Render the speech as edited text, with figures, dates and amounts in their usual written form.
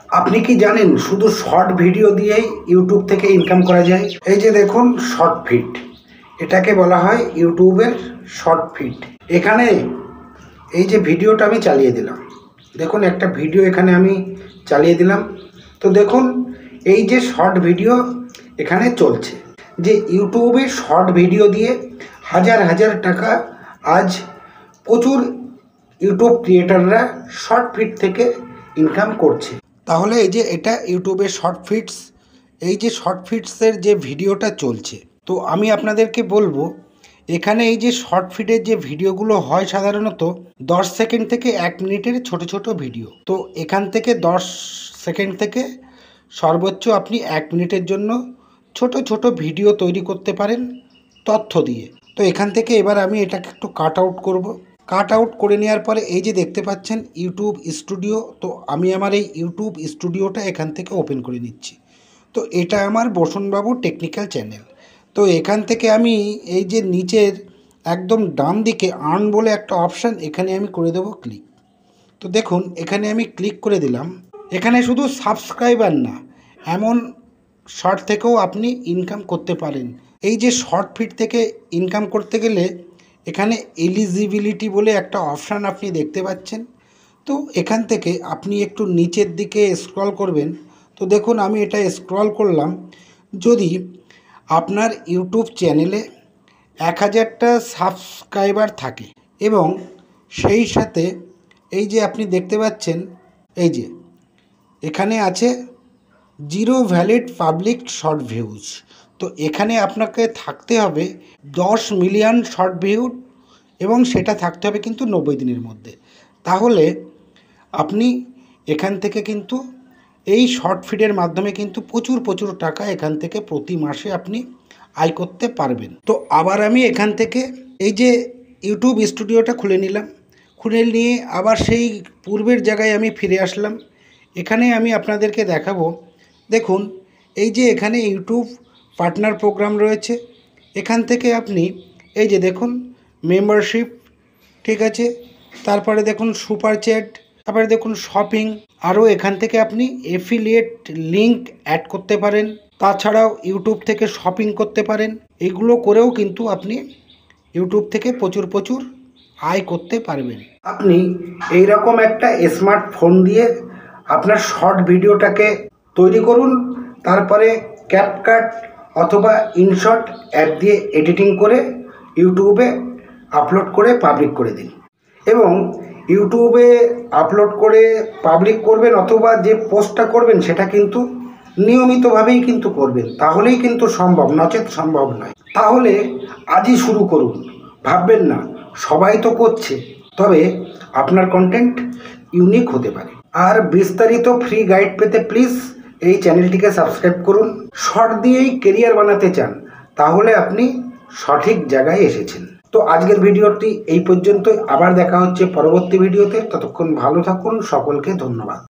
আপনি কি জানেন শুধু শর্ট ভিডিও দিয়েই ইউটিউব থেকে ইনকাম করা যায়? এই যে দেখুন শর্ট ফিট, এটাকে বলা হয় ইউটিউবের শর্ট ফিট। এখানে এই যে ভিডিওটা আমি চালিয়ে দিলাম, দেখুন একটা ভিডিও এখানে আমি চালিয়ে দিলাম। তো দেখুন এই যে শর্ট ভিডিও এখানে চলছে, যে ইউটিউবে শর্ট ভিডিও দিয়ে হাজার হাজার টাকা আজ প্রচুর ইউটিউব ক্রিয়েটাররা শর্ট ফিট থেকে ইনকাম করছে। তাহলে এই যে এটা ইউটিউবের শর্ট ফিটস, এই যে শর্ট ফিটসের যে ভিডিওটা চলছে, তো আমি আপনাদেরকে বলবো এখানে এই যে শর্ট ফিটের যে ভিডিওগুলো হয় সাধারণত 10 সেকেন্ড থেকে 1 মিনিটের ছোট ছোট ভিডিও। তো এখান থেকে 10 সেকেন্ড থেকে সর্বোচ্চ আপনি 1 মিনিটের জন্য ছোট ছোট ভিডিও তৈরি করতে পারেন তথ্য দিয়ে। তো এখান থেকে এবার আমি এটাকে একটু কাট আউট করব। কাট আউট করে নেওয়ার পরে এই যে দেখতে পাচ্ছেন ইউটিউব স্টুডিও, তো আমি আমার এই ইউটিউব স্টুডিওটা এখান থেকে ওপেন করে নিচ্ছি। তো এটা আমার বসুনবাবু টেকনিক্যাল চ্যানেল। তো এখান থেকে আমি এই যে নিচের একদম ডান দিকে আর্ন বলে একটা অপশান, এখানে আমি করে দেবো ক্লিক। তো দেখুন এখানে আমি ক্লিক করে দিলাম। এখানে শুধু সাবস্ক্রাইবার না, এমন শর্ট থেকেও আপনি ইনকাম করতে পারেন। এই যে শর্ট ফিট থেকে ইনকাম করতে গেলে এখানে এলিজিবিলিটি বলে একটা অপশান আপনি দেখতে পাচ্ছেন। তো এখান থেকে আপনি একটু নিচের দিকে স্ক্রল করবেন। তো দেখুন আমি এটা স্ক্রল করলাম। যদি আপনার ইউটিউব চ্যানেলে 1000টা সাবস্ক্রাইবার থাকে এবং সেই সাথে এই যে আপনি দেখতে পাচ্ছেন এই যে এখানে আছে 0 ভ্যালিড পাবলিক শর্ট ভিউজ, তো এখানে আপনাকে থাকতে হবে 10 মিলিয়ন শর্ট ভিউ এবং সেটা থাকতে হবে কিন্তু 90 দিনের মধ্যে। তাহলে আপনি এখান থেকে কিন্তু এই শর্ট ফিডের মাধ্যমে কিন্তু প্রচুর প্রচুর টাকা এখান থেকে প্রতি মাসে আপনি আয় করতে পারবেন। তো আবার আমি এখান থেকে এই যে ইউটিউব স্টুডিওটা খুলে নিলাম, খুলে নিয়ে আবার সেই পূর্বের জায়গায় আমি ফিরে আসলাম। এখানে আমি আপনাদেরকে দেখাবো, দেখুন এই যে এখানে ইউটিউব পার্টনার প্রোগ্রাম রয়েছে। এখান থেকে আপনি এই যে দেখুন মেম্বারশিপ, ঠিক আছে, তারপরে দেখুন সুপার চ্যাট, তারপরে দেখুন শপিং, আরও এখান থেকে আপনি এফিলিয়েট লিঙ্ক অ্যাড করতে পারেন। তাছাড়াও ইউটিউব থেকে শপিং করতে পারেন। এগুলো করেও কিন্তু আপনি ইউটিউব থেকে প্রচুর প্রচুর আয় করতে পারবেন। আপনি এইরকম একটা স্মার্টফোন দিয়ে আপনার শর্ট ভিডিওটাকে তৈরি করুন, তারপরে ক্যাপকাট অথবা ইনশট অ্যাপ দিয়ে এডিটিং করে ইউটিউবে আপলোড করে পাবলিক করে দিন। এবং ইউটিউবে আপলোড করে পাবলিক করবেন অথবা যে পোস্টটা করবেন সেটা কিন্তু নিয়মিতভাবেই কিন্তু করবেন, তাহলেই কিন্তু সম্ভব, নচেত সম্ভব নয়। তাহলে আজই শুরু করুন, ভাববেন না সবাই তো করছে, তবে আপনার কন্টেন্ট ইউনিক হতে পারে। আর বিস্তারিত ফ্রি গাইড পেতে প্লিজ এই চ্যানেলটিকে সাবস্ক্রাইব করুন। শর্ট দিয়েই কেরিয়ার বানাতে চান, তাহলে আপনি সঠিক জায়গায় এসেছেন। তো আজকের ভিডিওটি এই পর্যন্তই, আবার দেখা হচ্ছে পরবর্তী ভিডিওতে। ততক্ষণ ভালো থাকুন, সকলকে ধন্যবাদ।